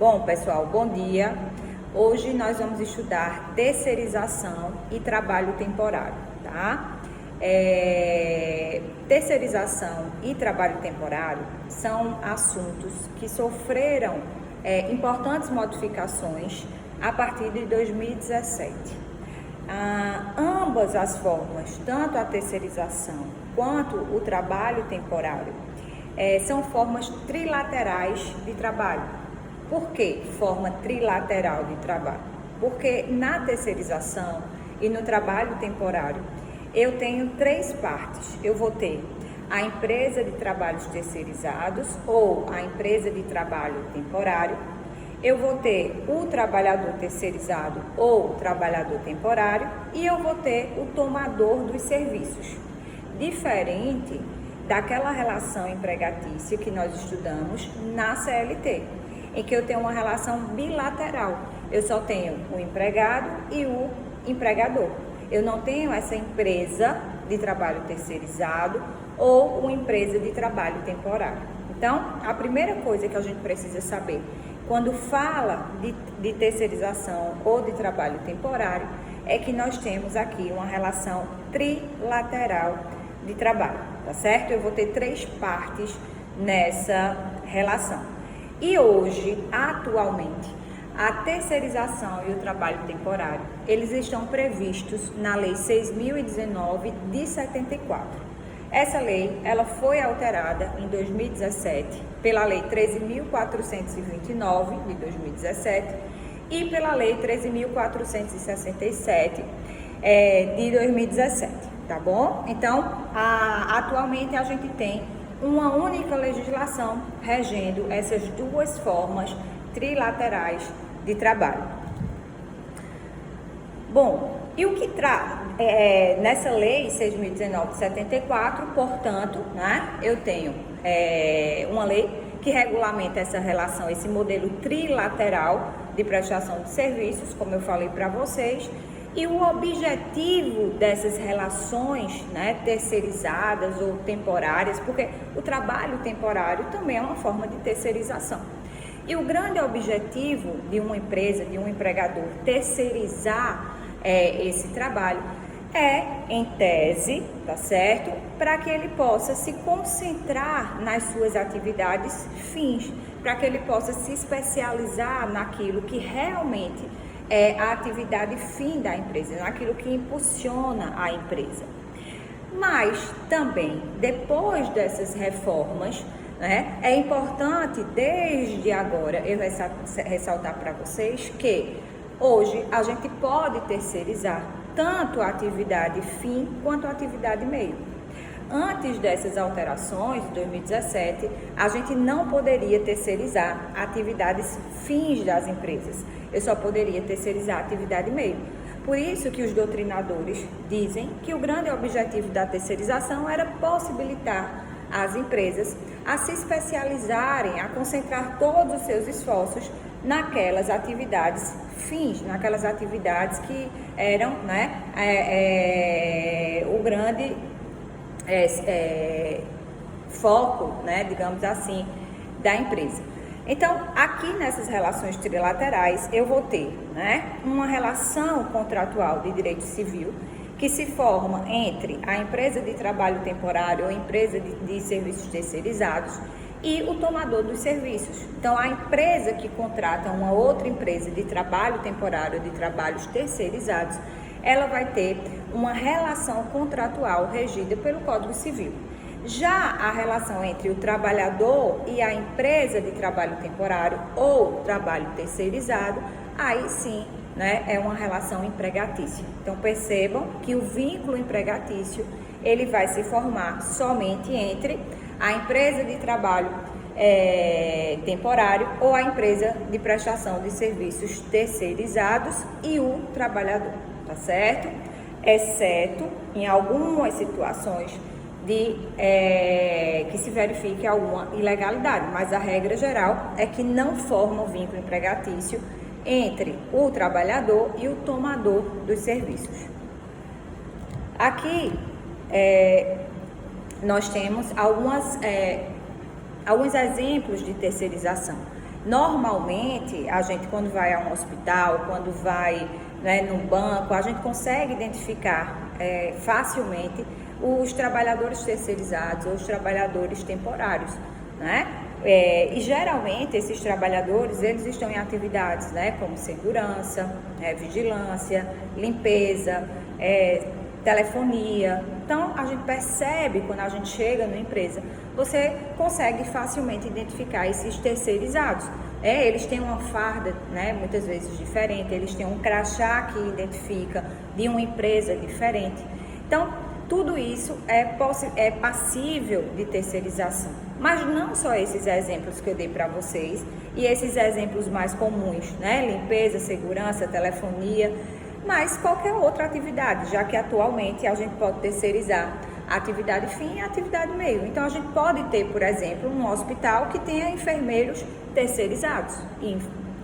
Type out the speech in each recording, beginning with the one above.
Bom, pessoal, bom dia. Hoje nós vamos estudar terceirização e trabalho temporário, tá? Terceirização e trabalho temporário são assuntos que sofreram importantes modificações a partir de 2017. Ambas as formas, tanto a terceirização quanto o trabalho temporário, são formas trilaterais de trabalho. Por que forma trilateral de trabalho? Porque na terceirização e no trabalho temporário, eu tenho três partes. Eu vou ter a empresa de trabalhos terceirizados ou a empresa de trabalho temporário. Eu vou ter o trabalhador terceirizado ou trabalhador temporário e eu vou ter o tomador dos serviços. Diferente daquela relação empregatícia que nós estudamos na CLT, em que eu tenho uma relação bilateral. Eu só tenho o empregado e o empregador. Eu não tenho essa empresa de trabalho terceirizado ou uma empresa de trabalho temporário. Então, a primeira coisa que a gente precisa saber, quando fala de terceirização ou de trabalho temporário, é que nós temos aqui uma relação trilateral de trabalho, tá certo? Eu vou ter três partes nessa relação. E hoje, atualmente, a terceirização e o trabalho temporário, eles estão previstos na Lei 6.019 de 74. Essa lei, ela foi alterada em 2017 pela Lei 13.429 de 2017 e pela Lei 13.467 de 2017, tá bom? Então, atualmente a gente tem uma única legislação regendo essas duas formas trilaterais de trabalho. Bom, e o que nessa lei 6.019 de 74, portanto, né, eu tenho uma lei que regulamenta essa relação, esse modelo trilateral de prestação de serviços, como eu falei para vocês. E o objetivo dessas relações, né, terceirizadas ou temporárias, porque o trabalho temporário também é uma forma de terceirização. E o grande objetivo de uma empresa, de um empregador, terceirizar esse trabalho é, em tese, tá certo? Para que ele possa se concentrar nas suas atividades fins, para que ele possa se especializar naquilo que realmente é a atividade fim da empresa, naquilo que impulsiona a empresa. Mas também, depois dessas reformas, né, é importante desde agora eu ressaltar para vocês que hoje a gente pode terceirizar tanto a atividade fim quanto a atividade meio. Antes dessas alterações, de 2017, a gente não poderia terceirizar atividades fins das empresas. Eu só poderia terceirizar a atividade meio. Por isso que os doutrinadores dizem que o grande objetivo da terceirização era possibilitar às empresas a se especializarem, a concentrar todos os seus esforços naquelas atividades fins, naquelas atividades que eram, né, o grande foco, né, digamos assim, da empresa. Então, aqui nessas relações trilaterais, eu vou ter, né, uma relação contratual de direito civil que se forma entre a empresa de trabalho temporário ou empresa de serviços terceirizados e o tomador dos serviços. Então, a empresa que contrata uma outra empresa de trabalho temporário ou de trabalhos terceirizados, ela vai ter uma relação contratual regida pelo Código Civil. Já a relação entre o trabalhador e a empresa de trabalho temporário ou trabalho terceirizado, aí sim, né, é uma relação empregatícia. Então percebam que o vínculo empregatício, ele vai se formar somente entre a empresa de trabalho temporário ou a empresa de prestação de serviços terceirizados e o trabalhador, tá certo? Exceto em algumas situações que se verifique alguma ilegalidade, mas a regra geral é que não forma o vínculo empregatício entre o trabalhador e o tomador dos serviços. Aqui nós temos alguns exemplos de terceirização. Normalmente, a gente quando vai a um hospital, quando vai, né, num banco, a gente consegue identificar facilmente os trabalhadores terceirizados ou os trabalhadores temporários, né? E geralmente esses trabalhadores, eles estão em atividades, né, como segurança, vigilância, limpeza, telefonia. Então, a gente percebe quando a gente chega numa empresa, você consegue facilmente identificar esses terceirizados. Eles têm uma farda, né, muitas vezes diferente, eles têm um crachá que identifica de uma empresa diferente. Então, tudo isso é passível de terceirização. Mas não só esses exemplos que eu dei para vocês, e esses exemplos mais comuns, né, limpeza, segurança, telefonia, mas qualquer outra atividade, já que atualmente a gente pode terceirizar a atividade fim e a atividade meio. Então, a gente pode ter, por exemplo, um hospital que tenha enfermeiros terceirizados. E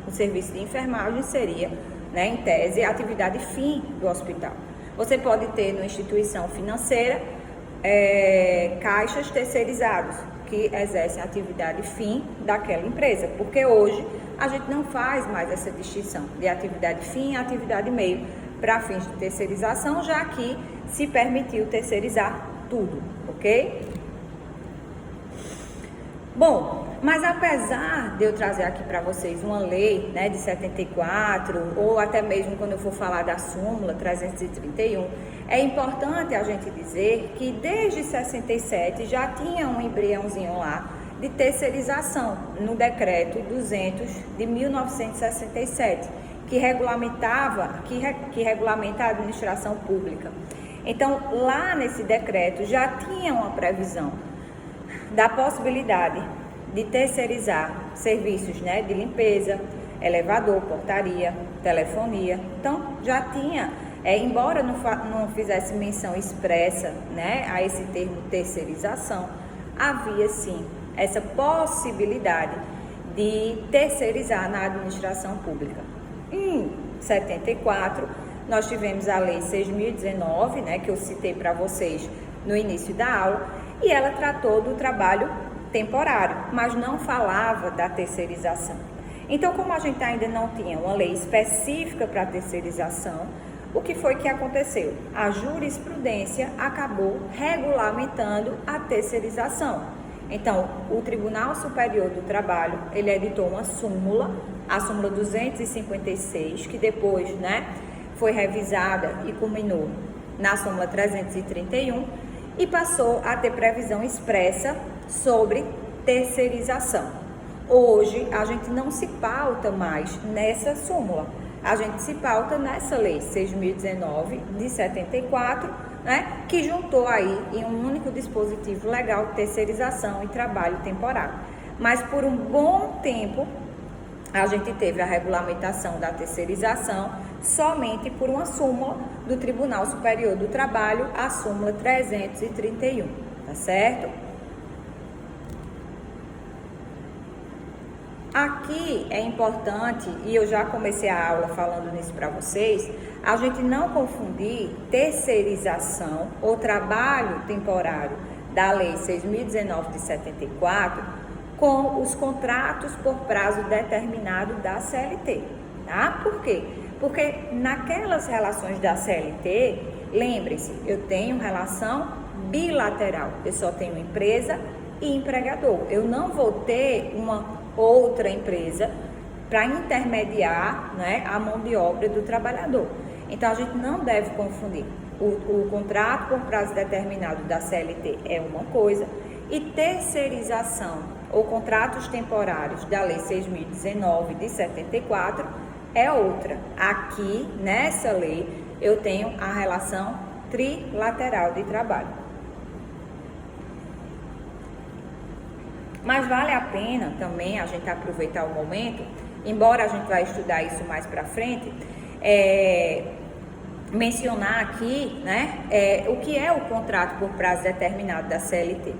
o serviço de enfermagem seria, né, em tese, a atividade fim do hospital. Você pode ter numa instituição financeira caixas terceirizados que exercem a atividade fim daquela empresa, porque hoje a gente não faz mais essa distinção de atividade fim e atividade meio para fins de terceirização, já que se permitiu terceirizar tudo, ok? Bom, mas apesar de eu trazer aqui para vocês uma lei, né, de 74, ou até mesmo quando eu for falar da súmula 331, é importante a gente dizer que desde 67 já tinha um embriãozinho lá de terceirização no decreto 200 de 1967, que regulamenta a administração pública. Então, lá nesse decreto já tinha uma previsão da possibilidade de terceirizar serviços, né, de limpeza, elevador, portaria, telefonia. Então, já tinha, embora não fizesse menção expressa, né, a esse termo terceirização, havia sim essa possibilidade de terceirizar na administração pública. Em 74, nós tivemos a Lei 6.019, né, que eu citei para vocês no início da aula, e ela tratou do trabalho temporário, mas não falava da terceirização. Então, como a gente ainda não tinha uma lei específica para terceirização, o que foi que aconteceu? A jurisprudência acabou regulamentando a terceirização. Então, o Tribunal Superior do Trabalho, ele editou uma súmula, a súmula 256, que depois, né, foi revisada e culminou na súmula 331, e passou a ter previsão expressa sobre terceirização. Hoje, a gente não se pauta mais nessa súmula, a gente se pauta nessa lei 6.019 de 74, né, que juntou aí em um único dispositivo legal terceirização e trabalho temporário. Mas por um bom tempo, a gente teve a regulamentação da terceirização somente por uma súmula do Tribunal Superior do Trabalho, a súmula 331, tá certo? Aqui é importante, e eu já comecei a aula falando nisso para vocês, a gente não confundir terceirização ou trabalho temporário da Lei 6.019 de 74 com os contratos por prazo determinado da CLT, tá? Por quê? Porque naquelas relações da CLT, lembrem-se, eu tenho relação bilateral, eu só tenho empresa e empregador. Eu não vou ter uma outra empresa para intermediar, né, a mão de obra do trabalhador. Então, a gente não deve confundir. O contrato por prazo determinado da CLT é uma coisa e terceirização ou contratos temporários da Lei 6.019 de 74 é outra. Aqui, nessa lei, eu tenho a relação trilateral de trabalho. Mas vale a pena também a gente aproveitar o momento, embora a gente vai estudar isso mais para frente, mencionar aqui, né, o que é o contrato por prazo determinado da CLT.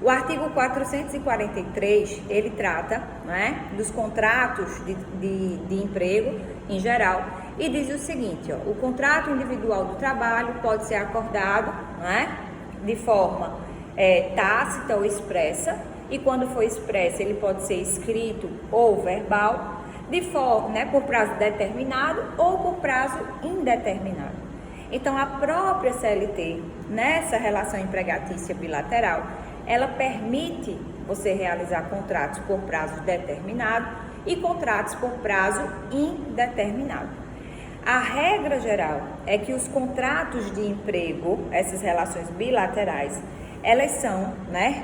O artigo 443, ele trata, né, dos contratos de emprego em geral e diz o seguinte, ó, o contrato individual do trabalho pode ser acordado, né, de forma tácita ou expressa e quando for expresso, ele pode ser escrito ou verbal, de forma, né, por prazo determinado ou por prazo indeterminado. Então, a própria CLT, nessa relação empregatícia bilateral, ela permite você realizar contratos por prazo determinado e contratos por prazo indeterminado. A regra geral é que os contratos de emprego, essas relações bilaterais, elas são, né,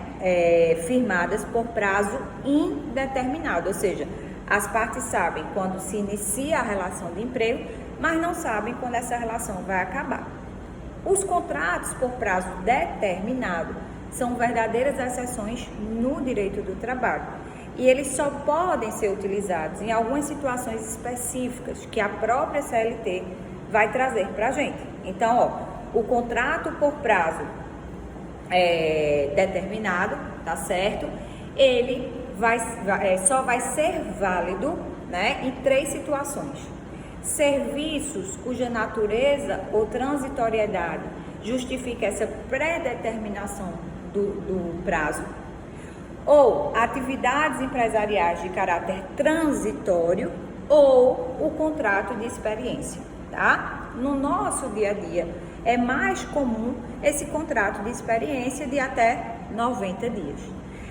firmadas por prazo indeterminado, ou seja, as partes sabem quando se inicia a relação de emprego, mas não sabem quando essa relação vai acabar. Os contratos por prazo determinado são verdadeiras exceções no direito do trabalho e eles só podem ser utilizados em algumas situações específicas que a própria CLT vai trazer para a gente. Então, o contrato por prazo determinado, tá certo? Ele só vai ser válido, né, em 3 situações. Serviços cuja natureza ou transitoriedade justifica essa predeterminação do prazo, ou atividades empresariais de caráter transitório, ou o contrato de experiência, tá? No nosso dia a dia, é mais comum esse contrato de experiência de até 90 dias.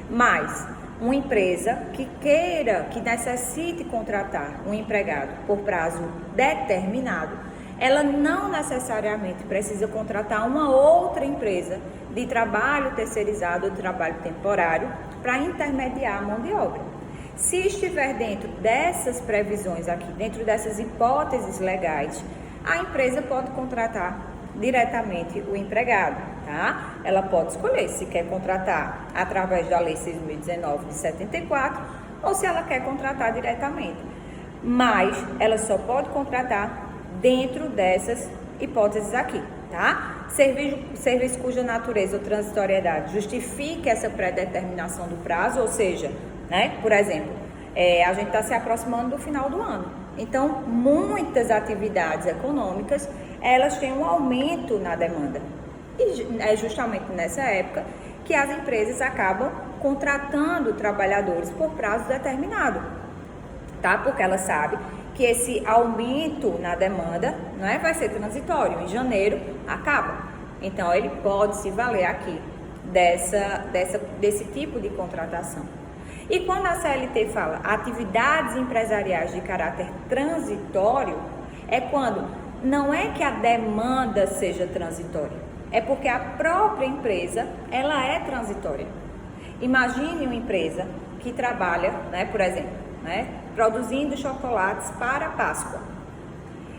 Mas uma empresa que necessite contratar um empregado por prazo determinado, ela não necessariamente precisa contratar uma outra empresa de trabalho terceirizado ou de trabalho temporário para intermediar a mão de obra. Se estiver dentro dessas previsões aqui, dentro dessas hipóteses legais, a empresa pode contratar diretamente o empregado, tá? Ela pode escolher se quer contratar através da Lei 6.019 de 74 ou se ela quer contratar diretamente. Mas ela só pode contratar dentro dessas hipóteses aqui, tá? Serviço cuja natureza ou transitoriedade justifique essa predeterminação do prazo, ou seja, né, por exemplo, a gente está se aproximando do final do ano. Então, muitas atividades econômicas, elas têm um aumento na demanda. E é justamente nessa época que as empresas acabam contratando trabalhadores por prazo determinado, tá? Porque elas sabem que esse aumento na demanda, né, vai ser transitório. Em janeiro, acaba. Então, ele pode se valer aqui desse tipo de contratação. E quando a CLT fala atividades empresariais de caráter transitório, é quando não é que a demanda seja transitória, é porque a própria empresa, ela é transitória. Imagine uma empresa que trabalha, né, por exemplo, né, produzindo chocolates para a Páscoa.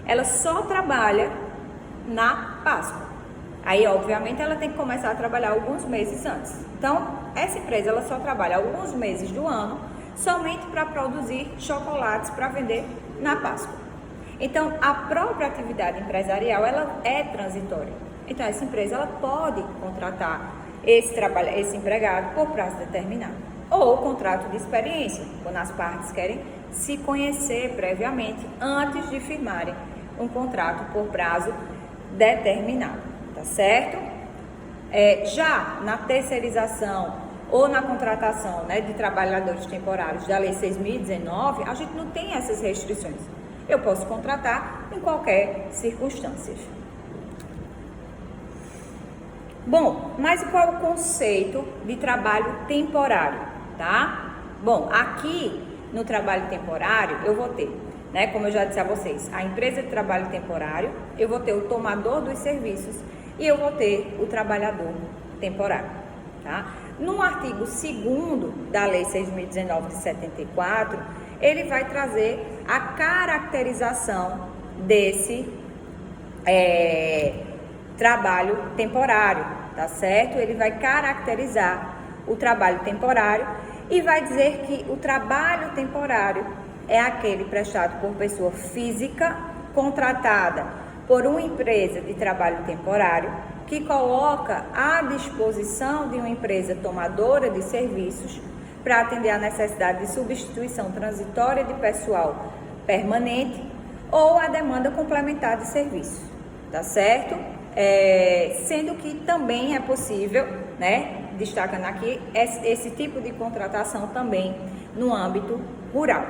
Ela só trabalha na Páscoa. Aí, obviamente, ela tem que começar a trabalhar alguns meses antes. Então, essa empresa, ela só trabalha alguns meses do ano somente para produzir chocolates para vender na Páscoa. Então, a própria atividade empresarial, ela é transitória. Então, essa empresa, ela pode contratar esse empregado por prazo determinado. Ou contrato de experiência, quando as partes querem se conhecer previamente antes de firmarem um contrato por prazo determinado. Tá certo? Já na terceirização ou na contratação, né, de trabalhadores temporários da Lei 6.019, a gente não tem essas restrições. Eu posso contratar em qualquer circunstância. Bom, mas qual é o conceito de trabalho temporário, tá? Bom, aqui no trabalho temporário eu vou ter, né, como eu já disse a vocês, a empresa de trabalho temporário, eu vou ter o tomador dos serviços e eu vou ter o trabalhador temporário, tá? No artigo 2º da Lei 6.019 de 74, ele vai trazer a caracterização desse trabalho temporário, tá certo? Ele vai caracterizar o trabalho temporário e vai dizer que o trabalho temporário é aquele prestado por pessoa física contratada por uma empresa de trabalho temporário que coloca à disposição de uma empresa tomadora de serviços para atender à necessidade de substituição transitória de pessoal permanente ou a demanda complementar de serviço, tá certo? Sendo que também é possível, né, destacando aqui esse tipo de contratação também no âmbito rural.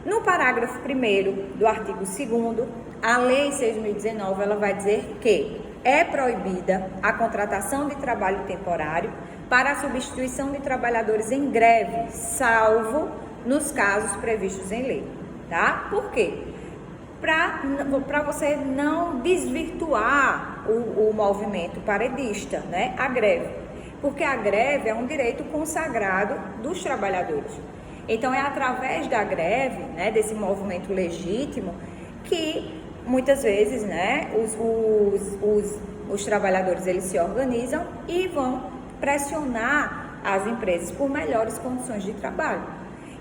No parágrafo 1º do artigo 2º, a Lei 6.019, ela vai dizer que é proibida a contratação de trabalho temporário para a substituição de trabalhadores em greve, salvo nos casos previstos em lei, tá? Por quê? Para você não desvirtuar o movimento paredista, né? A greve. Porque a greve é um direito consagrado dos trabalhadores. Então, é através da greve, né, desse movimento legítimo, que muitas vezes, né, os trabalhadores eles se organizam e vão pressionar as empresas por melhores condições de trabalho.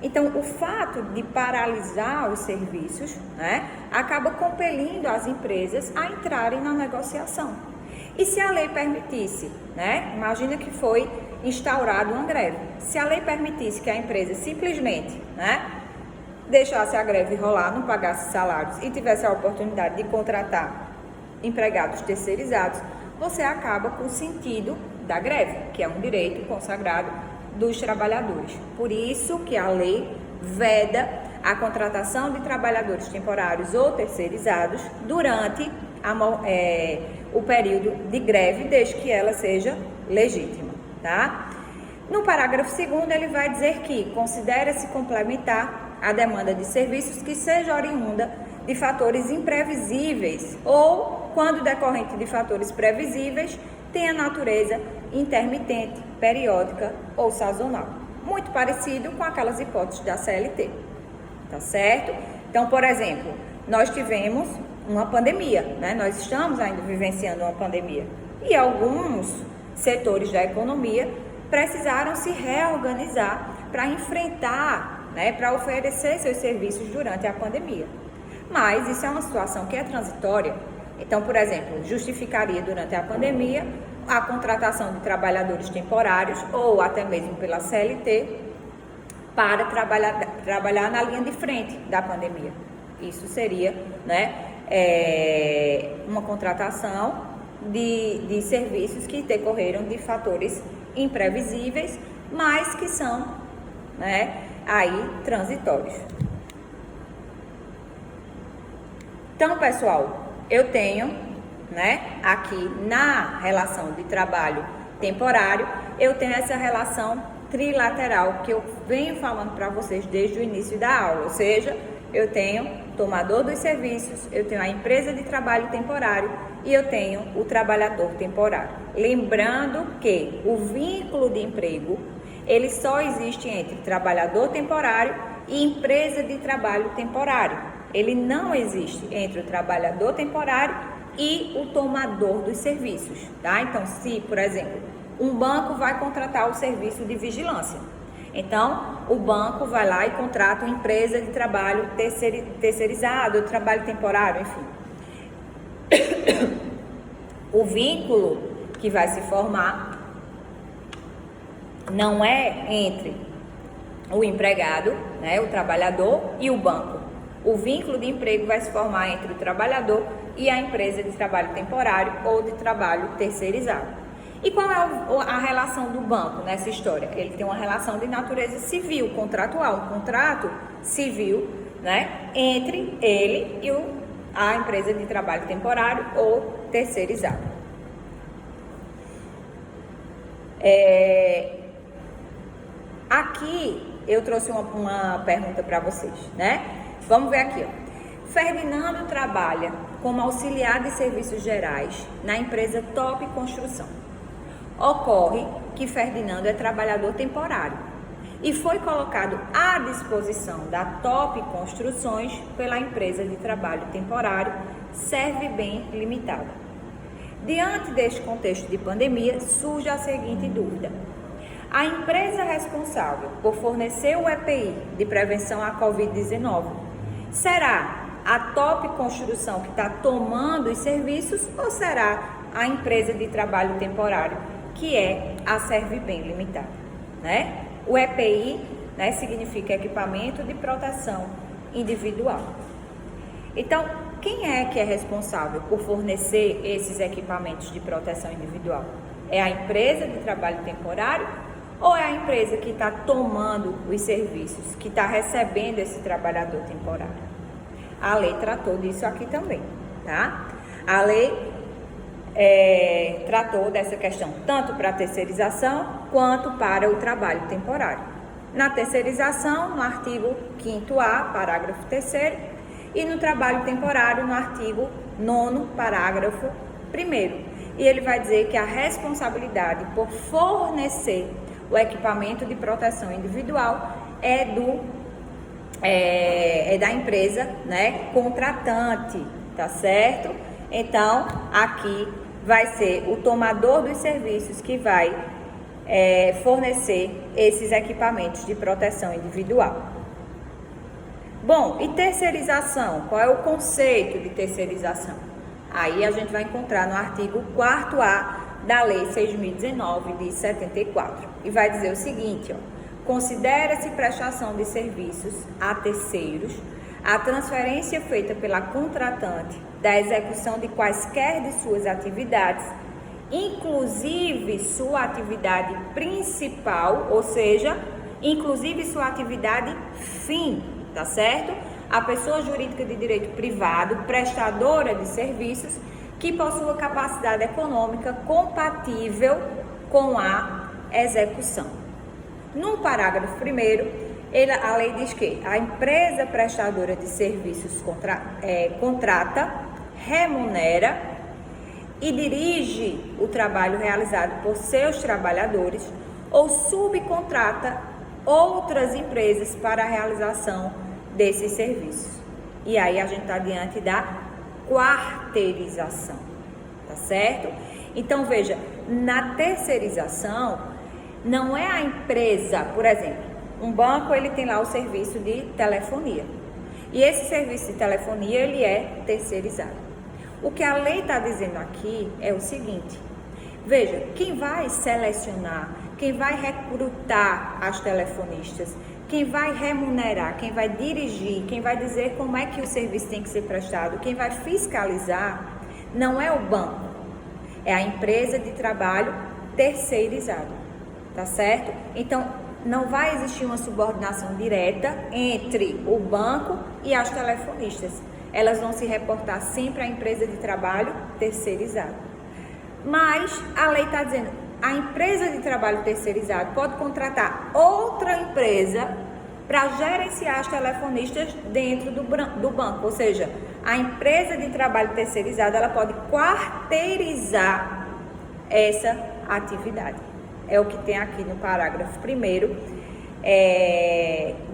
Então, o fato de paralisar os serviços, né, acaba compelindo as empresas a entrarem na negociação. E se a lei permitisse, né, imagina que foi instaurada uma greve, se a lei permitisse que a empresa simplesmente, né, deixasse a greve rolar, não pagasse salários e tivesse a oportunidade de contratar empregados terceirizados, você acaba com o sentido da greve, que é um direito consagrado dos trabalhadores. Por isso que a lei veda a contratação de trabalhadores temporários ou terceirizados durante o período de greve, desde que ela seja legítima, tá? No parágrafo 2º, ele vai dizer que considera-se complementar a demanda de serviços que seja oriunda de fatores imprevisíveis ou, quando decorrente de fatores previsíveis, tenha natureza intermitente, periódica ou sazonal. Muito parecido com aquelas hipóteses da CLT, tá certo? Então, por exemplo, nós tivemos uma pandemia, né? Nós estamos ainda vivenciando uma pandemia e alguns setores da economia precisaram se reorganizar para enfrentar, né, para oferecer seus serviços durante a pandemia. Mas isso é uma situação que é transitória. Então, por exemplo, justificaria durante a pandemia a contratação de trabalhadores temporários ou até mesmo pela CLT para trabalhar na linha de frente da pandemia. Isso seria, né, uma contratação de serviços que decorreram de fatores imprevisíveis, mas que são, né, aí transitórios. Então, pessoal, eu tenho, né, aqui na relação de trabalho temporário, eu tenho essa relação trilateral que eu venho falando para vocês desde o início da aula, ou seja, eu tenho tomador dos serviços, eu tenho a empresa de trabalho temporário e eu tenho o trabalhador temporário. Lembrando que o vínculo de emprego, ele só existe entre trabalhador temporário e empresa de trabalho temporário. Ele não existe entre o trabalhador temporário e o tomador dos serviços, tá? Então, se, por exemplo, um banco vai contratar o serviço de vigilância, então o banco vai lá e contrata uma empresa de trabalho terceirizado, trabalho temporário, enfim. O vínculo que vai se formar não é entre o empregado, né, o trabalhador e o banco. O vínculo de emprego vai se formar entre o trabalhador e a empresa de trabalho temporário ou de trabalho terceirizado. E qual é a relação do banco nessa história? Ele tem uma relação de natureza civil, contratual, um contrato civil, né, entre ele e a empresa de trabalho temporário ou terceirizado. Aqui eu trouxe uma pergunta para vocês, né? Vamos ver aqui, ó. Ferdinando trabalha como auxiliar de serviços gerais na empresa Top Construção. Ocorre que Ferdinando é trabalhador temporário e foi colocado à disposição da Top Construções pela empresa de trabalho temporário Servibem Limitada. Diante deste contexto de pandemia, surge a seguinte dúvida: a empresa responsável por fornecer o EPI de prevenção à Covid-19 será a Top Construção que está tomando os serviços ou será a empresa de trabalho temporário, que é a Servibem Limitada, né? O EPI, né, significa equipamento de proteção individual. Então, quem é que é responsável por fornecer esses equipamentos de proteção individual? É a empresa de trabalho temporário ou é a empresa que está tomando os serviços, que está recebendo esse trabalhador temporário? A lei tratou disso aqui também, tá? A lei tratou dessa questão tanto para a terceirização quanto para o trabalho temporário. Na terceirização, no artigo 5º-A, parágrafo 3º, e no trabalho temporário, no artigo 9º, parágrafo 1º. E ele vai dizer que a responsabilidade por fornecer o equipamento de proteção individual é da empresa, né, contratante, tá certo? Então, aqui vai ser o tomador dos serviços que vai fornecer esses equipamentos de proteção individual. Bom, e terceirização? Qual é o conceito de terceirização? Aí a gente vai encontrar no artigo 4º-A da Lei 6.019 de 74. E vai dizer o seguinte, ó: considera-se prestação de serviços a terceiros a transferência feita pela contratante da execução de quaisquer de suas atividades, inclusive sua atividade principal, ou seja, inclusive sua atividade fim, tá certo? A pessoa jurídica de direito privado, prestadora de serviços, que possua capacidade econômica compatível com a execução. No parágrafo 1º, a lei diz que a empresa prestadora de serviços contrata, remunera e dirige o trabalho realizado por seus trabalhadores ou subcontrata outras empresas para a realização desses serviços. E aí a gente está diante da quarteirização, tá certo? Então veja, na terceirização não é a empresa, por exemplo, um banco ele tem lá o serviço de telefonia e esse serviço de telefonia ele é terceirizado. O que a lei está dizendo aqui é o seguinte: veja, quem vai selecionar, quem vai recrutar as telefonistas, quem vai remunerar, quem vai dirigir, quem vai dizer como é que o serviço tem que ser prestado, quem vai fiscalizar, não é o banco, é a empresa de trabalho terceirizado, tá certo? Então, não vai existir uma subordinação direta entre o banco e as telefonistas. Elas vão se reportar sempre à empresa de trabalho terceirizado. Mas a lei está dizendo, a empresa de trabalho terceirizado pode contratar outra empresa para gerenciar as telefonistas dentro do banco. Ou seja, a empresa de trabalho terceirizado ela pode quarteirizar essa atividade. É o que tem aqui no parágrafo 1º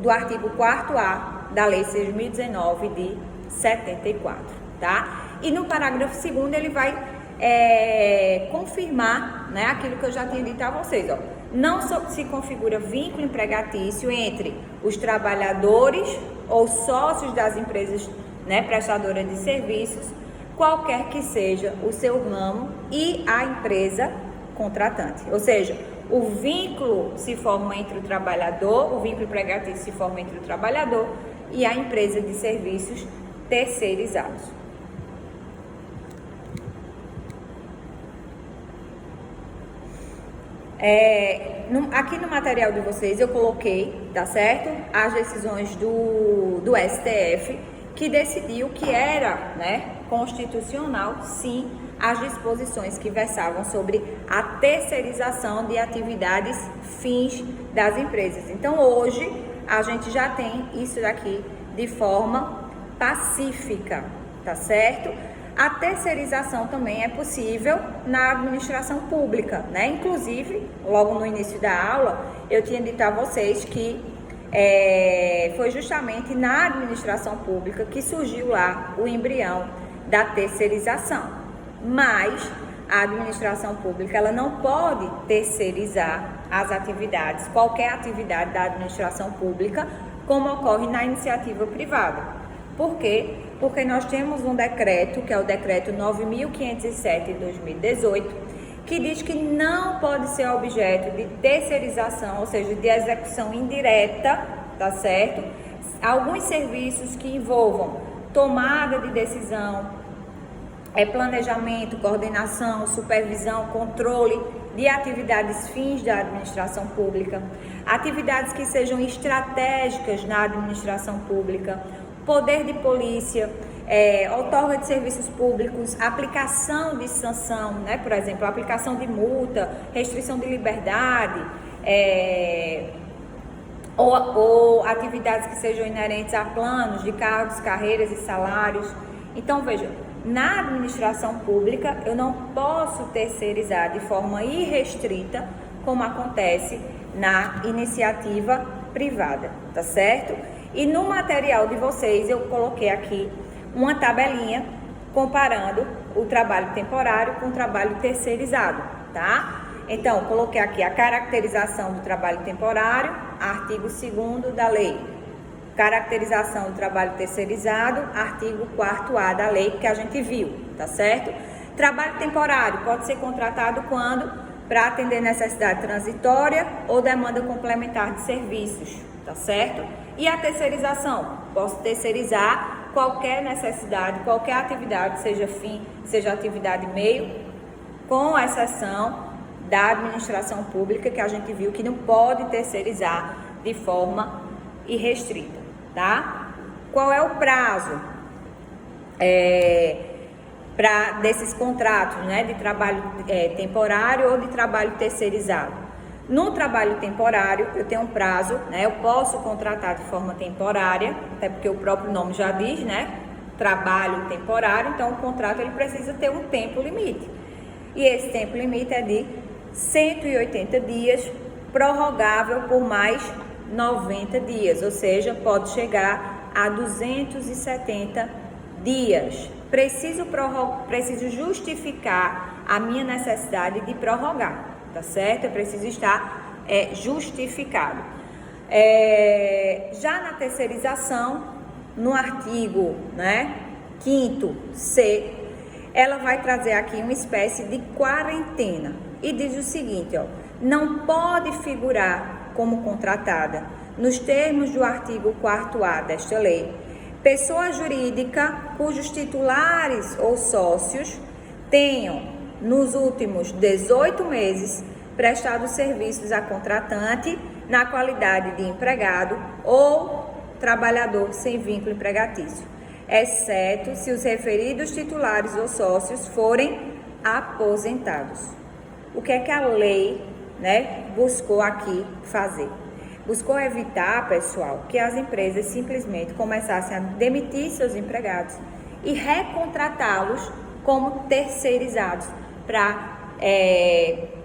do artigo 4º-A da Lei 6.019 de 74, tá? E no parágrafo 2º ele vai confirmar, né, aquilo que eu já tinha dito a vocês, ó. Não se configura vínculo empregatício entre os trabalhadores ou sócios das empresas, né, prestadoras de serviços, qualquer que seja o seu ramo, e a empresa contratante. Ou seja, o vínculo se forma entre o trabalhador, o vínculo empregatício se forma entre o trabalhador e a empresa de serviços terceirizados. Aqui no material de vocês eu coloquei, tá certo? As decisões do STF, que decidiu que era, né, constitucional, sim, as disposições que versavam sobre a terceirização de atividades fins das empresas. Então, hoje, a gente já tem isso daqui de forma pacífica, tá certo? A terceirização também é possível na administração pública, né? Inclusive, logo no início da aula, eu tinha dito a vocês que foi justamente na administração pública que surgiu lá o embrião da terceirização. Mas a administração pública ela não pode terceirizar as atividades, qualquer atividade da administração pública, como ocorre na iniciativa privada. Por quê? Porque nós temos um decreto, que é o decreto 9.507 de 2018, que diz que não pode ser objeto de terceirização, ou seja, de execução indireta, tá certo? Alguns serviços que envolvam tomada de decisão, planejamento, coordenação, supervisão, controle de atividades fins da administração pública, atividades que sejam estratégicas na administração pública, poder de polícia, outorga de serviços públicos, aplicação de sanção, né? Por exemplo, aplicação de multa, restrição de liberdade, ou atividades que sejam inerentes a planos de cargos, carreiras e salários. Então, veja, na administração pública eu não posso terceirizar de forma irrestrita, como acontece na iniciativa privada, tá certo? E no material de vocês eu coloquei aqui uma tabelinha comparando o trabalho temporário com o trabalho terceirizado, tá? Então, coloquei aqui a caracterização do trabalho temporário, artigo 2º da lei. Caracterização do trabalho terceirizado, artigo 4º da lei que a gente viu, tá certo? Trabalho temporário pode ser contratado quando? Para atender necessidade transitória ou demanda complementar de serviços, tá certo? E a terceirização? Posso terceirizar qualquer necessidade, qualquer atividade, seja fim, seja atividade meio, com exceção da administração pública, que a gente viu que não pode terceirizar de forma irrestrita, tá? Qual é o prazo desses contratos, né, de trabalho temporário ou de trabalho terceirizado? No trabalho temporário, eu tenho um prazo, né, eu posso contratar de forma temporária, até porque o próprio nome já diz, né, trabalho temporário, então o contrato ele precisa ter um tempo limite. E esse tempo limite é de 180 dias, prorrogável por mais 90 dias, ou seja, pode chegar a 270 dias. Preciso justificar a minha necessidade de prorrogar, tá certo? Eu preciso estar justificado. Já na terceirização, no artigo, né, 5º C, ela vai trazer aqui uma espécie de quarentena e diz o seguinte, ó: não pode figurar como contratada, nos termos do artigo 4A desta lei, pessoa jurídica cujos titulares ou sócios tenham, nos últimos 18 meses, prestado serviços a contratante na qualidade de empregado ou trabalhador sem vínculo empregatício, exceto se os referidos titulares ou sócios forem aposentados. O que é que a lei, né, buscou aqui fazer? Buscou evitar, pessoal, que as empresas simplesmente começassem a demitir seus empregados e recontratá-los como terceirizados para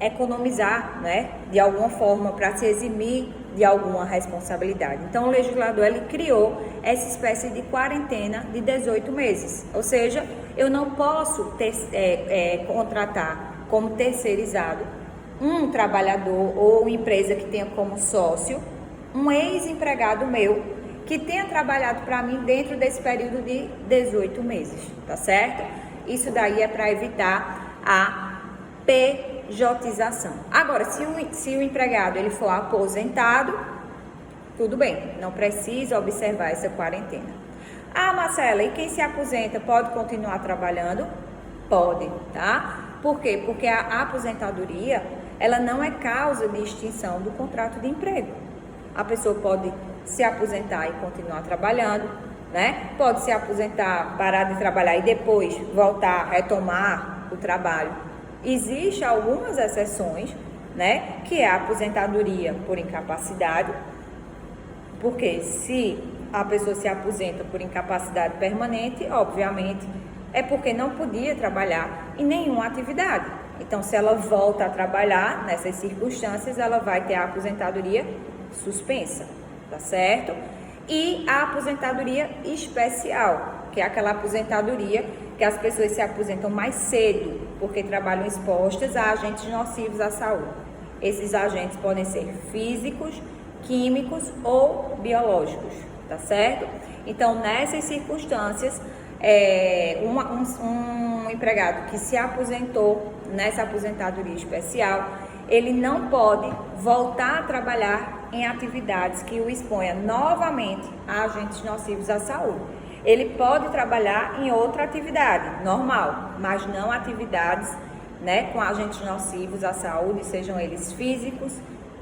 economizar, né, de alguma forma, para se eximir de alguma responsabilidade. Então, o legislador ele criou essa espécie de quarentena de 18 meses. Ou seja, eu não posso contratar como terceirizado um trabalhador ou empresa que tenha como sócio um ex-empregado meu que tenha trabalhado para mim dentro desse período de 18 meses, tá certo? Isso daí é para evitar a pejotização. Agora, se o empregado ele for aposentado, tudo bem, não precisa observar essa quarentena. Ah, Marcela, e quem se aposenta pode continuar trabalhando? Pode, tá? Por quê? Porque a aposentadoria, ela não é causa de extinção do contrato de emprego. A pessoa pode se aposentar e continuar trabalhando, né? Pode se aposentar, parar de trabalhar e depois voltar a retomar o trabalho. Existem algumas exceções, né? Que é a aposentadoria por incapacidade, porque se a pessoa se aposenta por incapacidade permanente, obviamente, é porque não podia trabalhar em nenhuma atividade. Então, se ela volta a trabalhar nessas circunstâncias, ela vai ter a aposentadoria suspensa, tá certo? E a aposentadoria especial, que é aquela aposentadoria que as pessoas se aposentam mais cedo, porque trabalham expostas a agentes nocivos à saúde. Esses agentes podem ser físicos, químicos ou biológicos, tá certo? Então, nessas circunstâncias, um empregado que se aposentou nessa aposentadoria especial, ele não pode voltar a trabalhar em atividades que o exponha novamente a agentes nocivos à saúde. Ele pode trabalhar em outra atividade normal, mas não atividades né, com agentes nocivos à saúde, sejam eles físicos,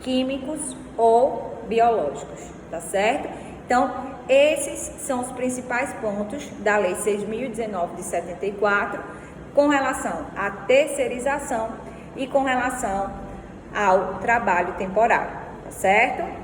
químicos ou biológicos, tá certo? Então, esses são os principais pontos da Lei 6.019 de 74 com relação à terceirização e com relação ao trabalho temporário, tá certo?